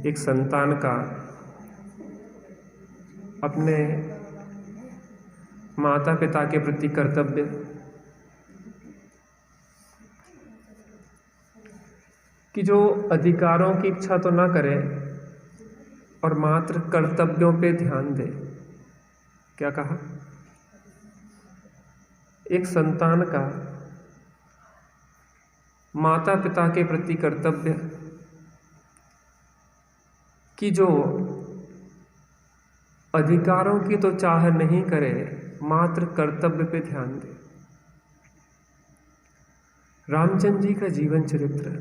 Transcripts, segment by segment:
एक संतान का अपने माता पिता के प्रति कर्तव्य, कि जो अधिकारों की इच्छा तो ना करे और मात्र कर्तव्यों पे ध्यान दे। क्या कहा? एक संतान का माता पिता के प्रति कर्तव्य, कि जो अधिकारों की तो चाह नहीं करे, मात्र कर्तव्य पे ध्यान दे। रामचंद्र जी का जीवन चरित्र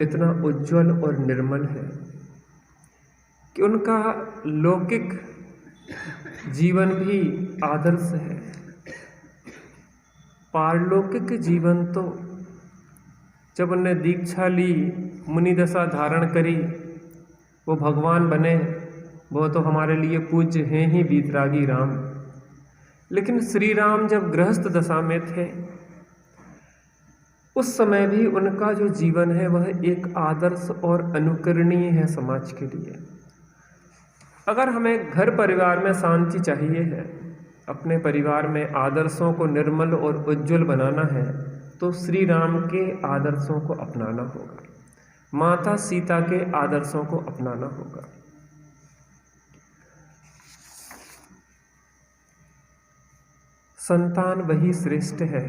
इतना उज्जवल और निर्मल है कि उनका लौकिक जीवन भी आदर्श है। पारलौकिक जीवन तो जब उन्होंने दीक्षा ली, मुनि दशा धारण करी, वो भगवान बने, वो तो हमारे लिए पूज्य हैं ही वीतरागी राम। लेकिन श्री राम जब गृहस्थ दशा में थे, उस समय भी उनका जो जीवन है वह एक आदर्श और अनुकरणीय है समाज के लिए। अगर हमें घर परिवार में शांति चाहिए है, अपने परिवार में आदर्शों को निर्मल और उज्जवल बनाना है, तो श्री राम के आदर्शों को अपनाना होगा, माता सीता के आदर्शों को अपनाना होगा। संतान वही श्रेष्ठ है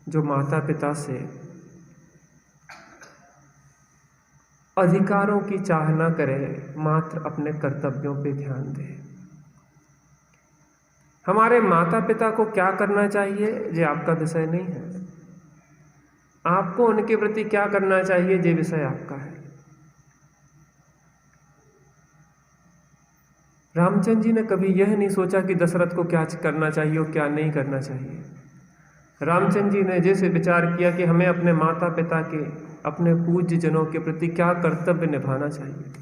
जो माता पिता से अधिकारों की चाह न करे, मात्र अपने कर्तव्यों पे ध्यान दे। हमारे माता पिता को क्या करना चाहिए ये आपका विषय नहीं है, आपको उनके प्रति क्या करना चाहिए ये विषय आपका है। रामचंद्र जी ने कभी यह नहीं सोचा कि दशरथ को क्या करना चाहिए और क्या नहीं करना चाहिए। रामचंद्र जी ने जैसे विचार किया कि हमें अपने माता पिता के, अपने पूज्य जनों के प्रति क्या कर्तव्य निभाना चाहिए।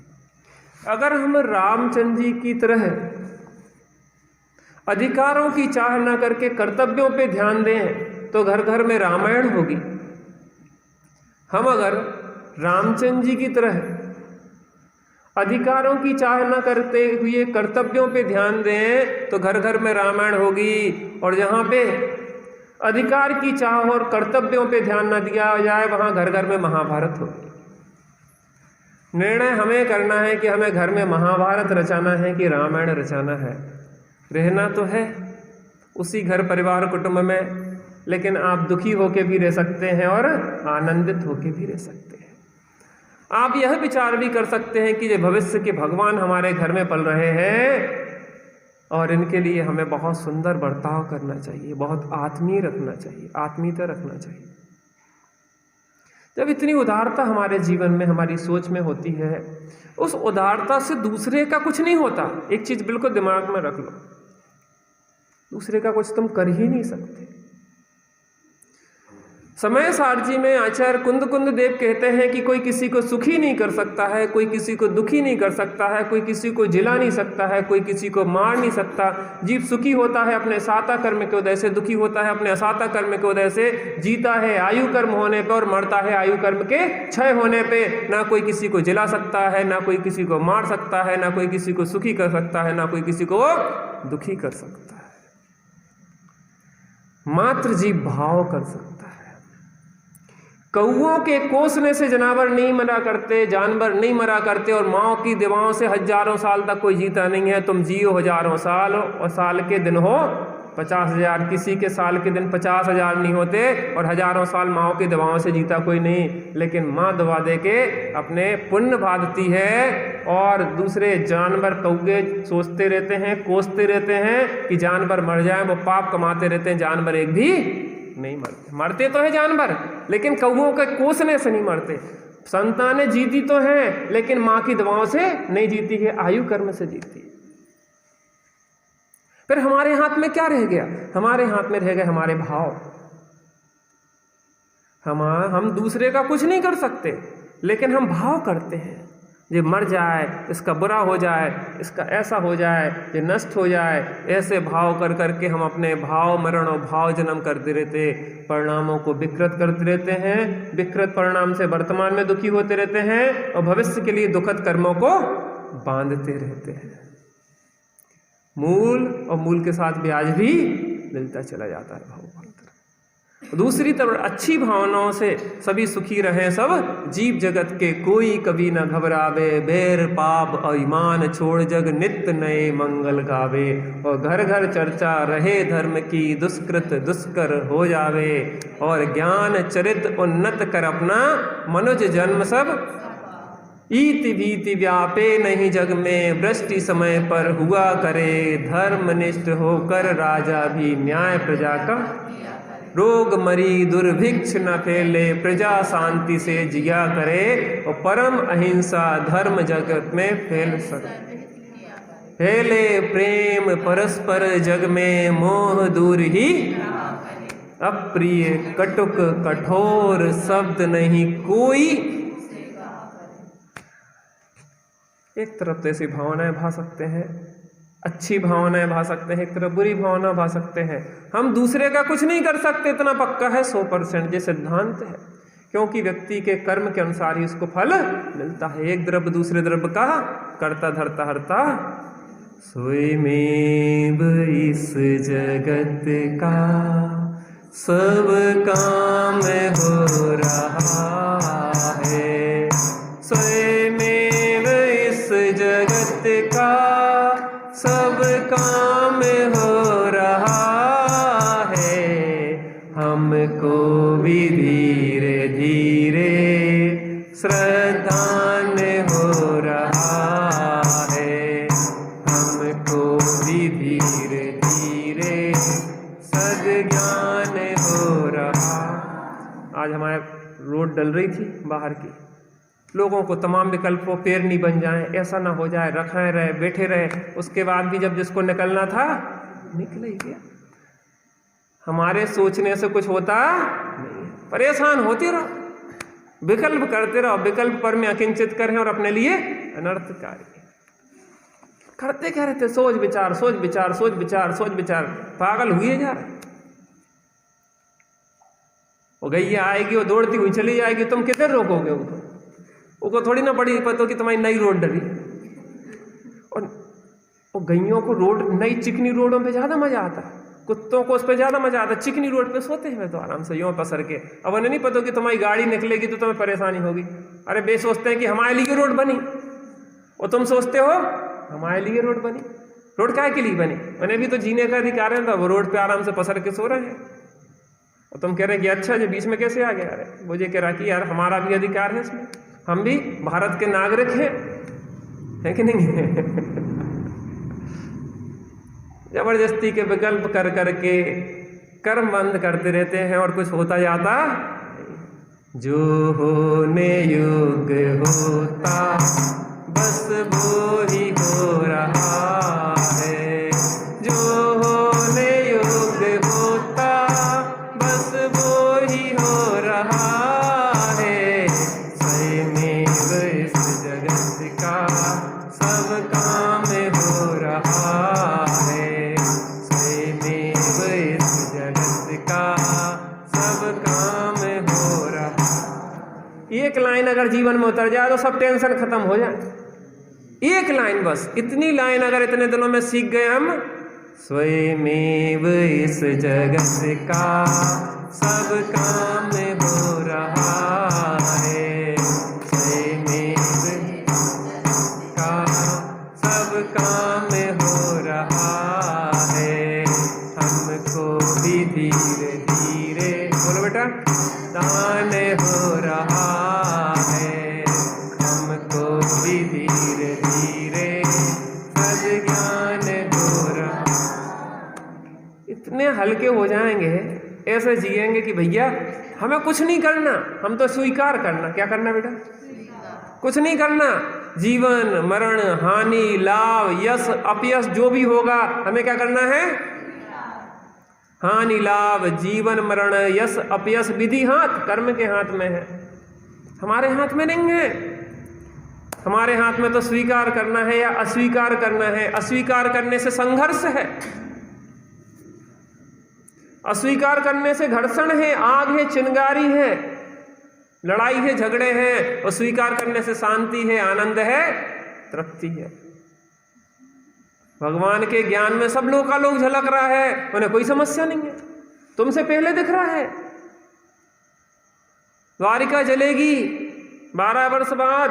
अगर हम रामचंद्र जी की तरह अधिकारों की चाह न करके कर्तव्यों पे ध्यान दें तो घर घर में रामायण होगी। हम अगर रामचंद्र जी की तरह अधिकारों की चाह न करते हुए कर्तव्यों पे ध्यान दें तो घर घर में रामायण होगी, और जहाँ पे अधिकार की चाह और कर्तव्यों पे ध्यान न दिया जाए वहाँ घर घर में महाभारत होगी। निर्णय हमें करना है कि हमें घर में महाभारत रचाना है कि रामायण रचाना है। रहना तो है उसी घर परिवार कुटुंब में, लेकिन आप दुखी होके भी रह सकते हैं और आनंदित होके भी रह सकते हैं। आप यह विचार भी कर सकते हैं कि ये भविष्य के भगवान हमारे घर में पल रहे हैं और इनके लिए हमें बहुत सुंदर बर्ताव करना चाहिए, बहुत आत्मीय रखना चाहिए, आत्मीयता रखना चाहिए। जब इतनी उदारता हमारे जीवन में, हमारी सोच में होती है, उस उदारता से दूसरे का कुछ नहीं होता। एक चीज बिल्कुल दिमाग में रख लो, दूसरे का कुछ तुम कर ही नहीं सकते। समय सारजी में आचार्य कुंद देव कहते हैं कि कोई किसी को सुखी नहीं कर सकता है, कोई किसी को दुखी नहीं कर सकता है, कोई किसी को जिला नहीं सकता है, कोई किसी को मार नहीं सकता। जीव सुखी होता है अपने साता कर्म के उदय से, दुखी होता है अपने असाता कर्म के उदय से, जीता है आयु कर्म होने पे और मरता है आयु कर्म के क्षय होने पे। ना कोई किसी को जिला सकता है, ना कोई किसी को मार सकता है, ना कोई किसी को सुखी कर सकता है, ना कोई किसी को दुखी कर सकता है। मात्र जीव भाव कर सकता है। कौओं के कोसने से जानवर नहीं मरा करते, जानवर नहीं मरा करते, और माओ की दवाओं से हजारों साल तक कोई जीता नहीं है। तुम जियो हजारों साल और साल के दिन हो 50,000, किसी के साल के दिन 50,000 नहीं होते, और हजारों साल माओ की दवाओं से जीता कोई नहीं। लेकिन माँ दवा दे के अपने पुण्य बांधती है, और दूसरे जानवर कौवे सोचते रहते हैं, कोसते रहते हैं कि जानवर मर जाए, वो पाप कमाते रहते हैं, जानवर एक भी नहीं मरते। मरते तो है जानवर, लेकिन कौओं के कोसने से नहीं मरते। संतानें जीती तो हैं, लेकिन माँ की दवाओं से नहीं जीती है, आयु कर्म से जीती है। फिर हमारे हाथ में क्या रह गया? हमारे हाथ में रह गए हमारे भाव। हम दूसरे का कुछ नहीं कर सकते, लेकिन हम भाव करते हैं। ये मर जाए, इसका बुरा हो जाए, इसका ऐसा हो जाए, ये नष्ट हो जाए, ऐसे भाव कर करके हम अपने भाव मरण और भाव जन्म करते रहते, परिणामों को विकृत करते रहते हैं। विकृत परिणाम से वर्तमान में दुखी होते रहते हैं और भविष्य के लिए दुखद कर्मों को बांधते रहते हैं। मूल और मूल के साथ ब्याज भी मिलता चला जाता है भाव। दूसरी तरफ अच्छी भावनाओं से सभी सुखी रहें सब जीव जगत के, कोई कभी न घबरावे, बैर पाप और ईमान छोड़ जग नित्य नए मंगल गावे। और घर घर चर्चा रहे धर्म की, दुष्कृत दुष्कर हो जावे, और ज्ञान चरित उन्नत कर अपना मनुज जन्म सब। ईति भीति व्यापे नहीं जग में, वृष्टि समय पर हुआ करे, धर्मनिष्ठ होकर राजा भी न्याय प्रजा का। रोग मरी दुर्भिक्ष न फैले, प्रजा शांति से जिया करे, और परम अहिंसा धर्म जगत में फैल सके। फैले प्रेम परस्पर जग में, मोह दूर ही अप्रिय कटुक कठोर शब्द नहीं कोई। एक तरफ तो ऐसी भावनाएं भा सकते हैं, अच्छी भावनाएं भा सकते हैं, एक तरफ बुरी भावना भा सकते हैं। हम दूसरे का कुछ नहीं कर सकते, इतना पक्का है 100%, ये सिद्धांत है, क्योंकि व्यक्ति के कर्म के अनुसार ही उसको फल मिलता है। एक द्रव्य दूसरे द्रव्य का करता धरता हरता, स्वयमेव इस जगत का सब काम हो रहा है, स्वयमेव इस जगत का सब काम हो रहा है। हमको भी धीरे धीरे श्रद्धान हो रहा है, हमको भी धीरे धीरे सद्ज्ञान हो रहा। आज हमारे रोड डल रही थी बाहर की, लोगों को तमाम विकल्पों पैर नहीं बन जाए, ऐसा ना हो जाए, रखाए रहे, बैठे रहे, उसके बाद भी जब जिसको निकलना था निकल ही गया। हमारे सोचने से कुछ होता नहीं, परेशान होते रहो, विकल्प करते रहो, विकल्प पर में अकिंचित करें और अपने लिए अनर्थकारी करते क्या रहते, सोच विचार सोच विचार सोच विचार सोच विचार, पागल हुए जा रहे। वो गैया आएगी, वो दौड़ती हुई चली जाएगी, तुम कितने रोकोगे उनको थोड़ी ना बड़ी पता हो कि तुम्हारी नई रोड डली। और गैयों को रोड नई चिकनी रोडों पे ज़्यादा मजा आता है, कुत्तों को उस पर ज़्यादा मजा आता है। चिकनी रोड पे सोते हैं तो आराम से यूँ पसर के, अब उन्हें नहीं पता कि तुम्हारी गाड़ी निकलेगी तो तुम्हें परेशानी होगी। अरे वे सोचते हैं कि हमारे लिए रोड बनी, और तुम सोचते हो हमारे लिए रोड बनी। रोड काय के लिए बनी? उन्हें भी तो जीने का अधिकार है, वो रोड पे आराम से पसर के सो रहे हैं, और तुम कह रहे कि अच्छा जो बीच में कैसे आ गया? अरे वो ये कह रहा कि यार हमारा भी अधिकार है इसमें, हम भी भारत के नागरिक हैं, है कि नहीं? जबरदस्ती के विकल्प कर करके कर्म बंद करते रहते हैं और कुछ होता जाता। जो होने योग्य होता बस वो ही हो रहा है, जो होने योग्य होता बस वो ही हो रहा है। स्वयमेव इस जगत का सब काम हो रहा है, स्वयमेव इस जगत का सब काम हो रहा। एक लाइन अगर जीवन में उतर जाए तो सब टेंशन खत्म हो जाए। एक लाइन बस, इतनी लाइन अगर इतने दिनों में सीख गए हम, स्वयमेव इस जगत का सब काम हो रहा है, स्वयमेव का सब काम हो रहा है। हमको भी धीरे धीरे, बोलो बेटा, दान हो रहा है, हमको भी धीरे धीरे सद्ज्ञान हो रहा। इतने हल्के हो जाएंगे, ऐसे जिएंगे कि भैया हमें कुछ नहीं करना, हम तो स्वीकार करना। क्या करना बेटा? कुछ नहीं करना। जीवन मरण हानि लाभ यश अपयश जो भी होगा, हमें क्या करना है? हानि लाभ जीवन मरण यश अपयश विधि हाथ कर्म के हाथ में है, हमारे हाथ में नहीं है। हमारे हाथ में तो स्वीकार करना है या अस्वीकार करना है। अस्वीकार करने से संघर्ष है, अस्वीकार करने से घर्षण है, आग है, चिंगारी है, लड़ाई है, झगड़े हैं। और स्वीकार करने से शांति है, आनंद है, तृप्ति है। भगवान के ज्ञान में सब लोग का लोग झलक रहा है, उन्हें कोई समस्या नहीं है, तुमसे पहले दिख रहा है। द्वारिका जलेगी 12 वर्ष बाद,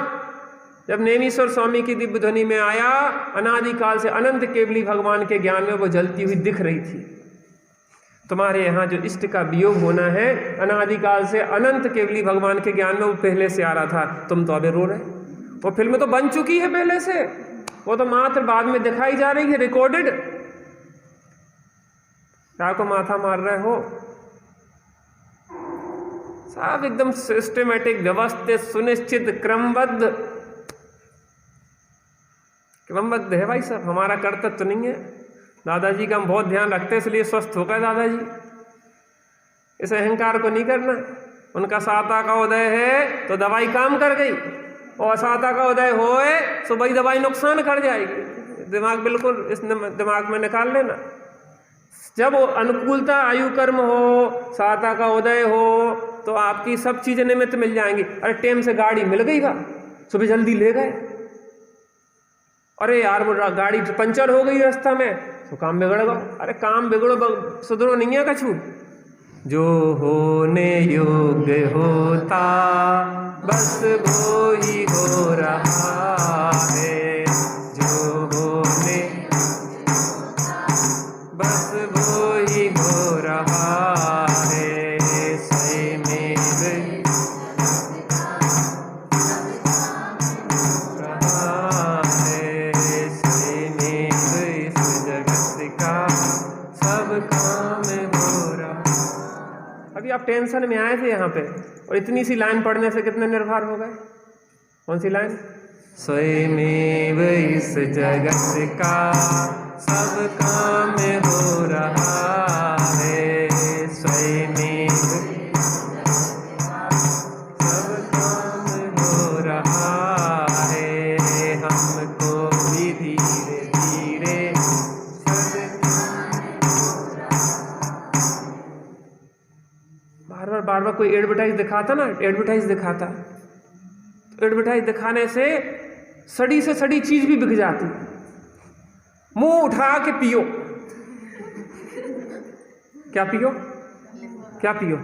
जब नेमीश्वर स्वामी की दिव्य ध्वनि में आया, अनादिकाल से अनंत केवली भगवान के ज्ञान में वो जलती हुई दिख रही थी। तुम्हारे यहाँ जो इष्ट का वियोग होना है, अनादिकाल से अनंत केवली भगवान के ज्ञान में वो पहले से आ रहा था, तुम तो अबे रो रहे। वो फिल्म तो बन चुकी है पहले से, वो तो मात्र बाद में दिखाई जा रही है, रिकॉर्डेड। क्या को माथा मार रहे हो? सब एकदम सिस्टमेटिक, व्यवस्थित, सुनिश्चित, क्रमबद्ध है भाई साहब। हमारा कर्तव्य तो नहीं है। दादाजी का हम बहुत ध्यान रखते हैं, इसलिए स्वस्थ हो गए दादाजी। इस अहंकार को नहीं करना। उनका साता का उदय है तो दवाई काम कर गई, और असाता का उदय होए तो वही दवाई नुकसान कर जाएगी। दिमाग बिल्कुल इस दिमाग में निकाल लेना। जब अनुकूलता, आयु कर्म हो, साता का उदय हो, तो आपकी सब चीजें निमित्त मिल जाएंगी। अरे टाइम से गाड़ी मिल गई का, सुबह जल्दी ले गए। अरे यार वो गाड़ी पंचर हो गई रास्ता में, तो काम बिगड़ गया। अरे काम बिगड़ो सुधरो नहीं है कछु। जो होने योग्य होता बस वो ही हो रहा है, जो होने बस वो ही हो रहा है। स्वयमेव रहा है, स्वयमेव इस जगत का सब काम हो रहा। अभी आप टेंशन में आए थे यहाँ पे, और इतनी सी लाइन पढ़ने से कितने निर्भर हो गए। कौन सी लाइन? स्वयमेव इस जगत का सब काम हो रहा है, स्वयमेव सब काम हो रहा है। हमको भी धीरे धीरे बार बार कोई एडवर्टाइज दिखाता ना, एडवर्टाइज दिखाता, तो एडवर्टाइज दिखाने से सड़ी से सड़ी चीज भी बिक जाती। मुंह उठा के पियो। क्या पियो? क्या पियो?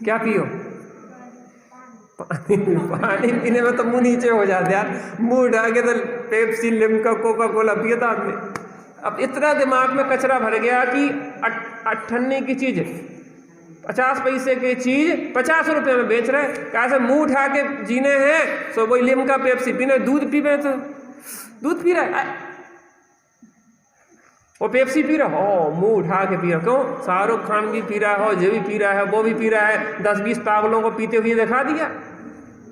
क्या पियो? पानी पीने में तो मुंह नीचे हो जाते यार। मुंह उठा के तो पेप्सी, लिम्का, कोका कोला पिया था आपने। अब इतना दिमाग में कचरा भर गया कि 98 की चीज, 50 पैसे की चीज 50 रुपए में बेच रहे। कैसे मुंह उठा के जीने हैं, सो वही लिम्का, पेप्सी पीने। दूध पी रहे तो दूध पी रहा है, वो पेप्सी पी रहा हो, मुंह उठा के पी रहा। क्यों? शाहरुख खान भी पी रहा हो, ये भी पी रहा है, वो भी पी रहा है। 10-20 पागलों को पीते हुए दिखा दिया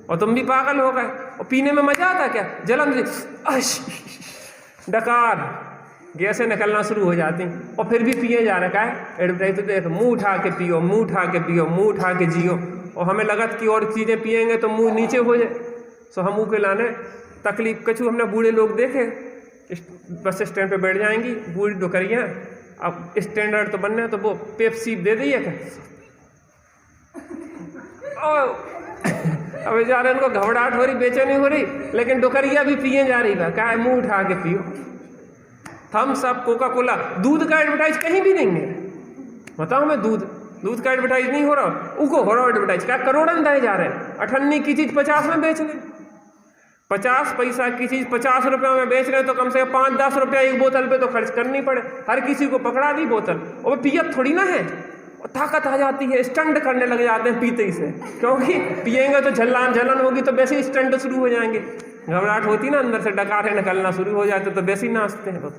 और तुम भी पागल हो गए। और पीने में मजा आता क्या? जलन, डकार, गैसें निकलना शुरू हो जाती, और फिर भी पिए जा रखा है। एडवर्टाइज तो देख, मुंह उठा के पियो, मुंह उठा के पियो, मुंह उठा के जियो। और हमें लगत कि और चीज़ें पिएंगे तो मुंह नीचे हो जाए, सो हम मुँह के लाने तकलीफ। कछु हमने बूढ़े लोग देखे, बस स्टैंड पे बैठ जाएंगी बूढ़ी डोकरियाँ। अब स्टैंडर्ड तो बनना है, तो वो पेप्सी दे दी है क्या? अब बेचारे उनको घबराहट हो रही, बेचैनी हो रही, लेकिन डोकरिया भी पिए जा रही है। क्या है? मुंह उठा के पियो। थम्स अप, कोका कोला, दूध का एडवर्टाइज कहीं भी नहीं है। बताओ मैं, दूध का एडवर्टाइज नहीं हो रहा, उनको हो रहा एडवर्टाइज। क्या करोड़न दाए जा रहे हैं। 98 की चीज 50 में बेचने, 50 पैसा की चीज 50 रुपये में बेच रहे हैं, तो कम से कम 5-10 रुपया एक बोतल पे तो खर्च करनी पड़े। हर किसी को पकड़ा दी बोतल, और पियत थोड़ी ना है, और ताकत आ जाती है, स्टंट करने लग जाते हैं पीते ही से। क्योंकि पियेंगे तो जलन होगी, तो वैसे ही स्टंट शुरू हो जाएंगे। घबराहट होती ना अंदर से, डकारे निकलना शुरू हो जाते, तो वैसे ही नाचते हैं। तो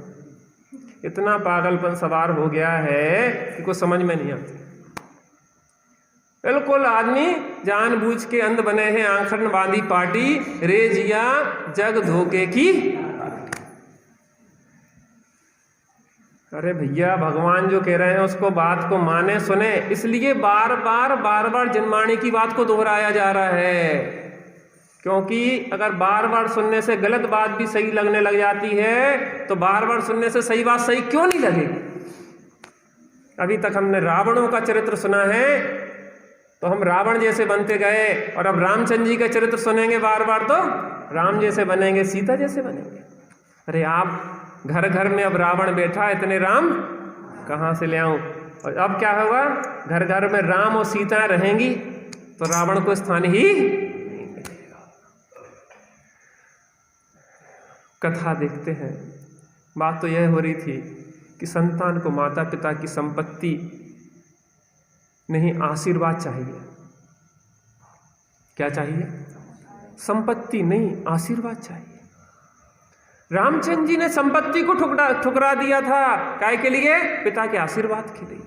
इतना पागलपन सवार हो गया है कि कुछ समझ में नहीं आती। बिल्कुल आदमी जानबूझ के अंध बने हैं। आंखन बांधी पार्टी, रे जिया जग धोखे की। अरे भैया, भगवान जो कह रहे हैं उसको बात को माने सुने, इसलिए बार बार जनवाणी की बात को दोहराया जा रहा है। क्योंकि अगर बार बार सुनने से गलत बात भी सही लगने लग जाती है तो बार बार सुनने से सही बात सही क्यों नहीं लगेगी। अभी तक हमने रावणों का चरित्र सुना है तो हम रावण जैसे बनते गए, और अब रामचंद्र जी का चरित्र सुनेंगे बार बार तो राम जैसे बनेंगे, सीता जैसे बनेंगे। अरे आप घर घर में अब रावण बैठा, इतने राम कहाँ से ले आऊं। और अब क्या होगा, घर घर में राम और सीता रहेंगी तो रावण को स्थान ही नहीं मिलेगा। कथा देखते हैं। बात तो यह हो रही थी कि संतान को माता पिता की संपत्ति नहीं, आशीर्वाद चाहिए। क्या चाहिए? संपत्ति नहीं, आशीर्वाद चाहिए। रामचंद्र जी ने संपत्ति को ठुकरा दिया था, काय के लिए? पिता के आशीर्वाद के लिए।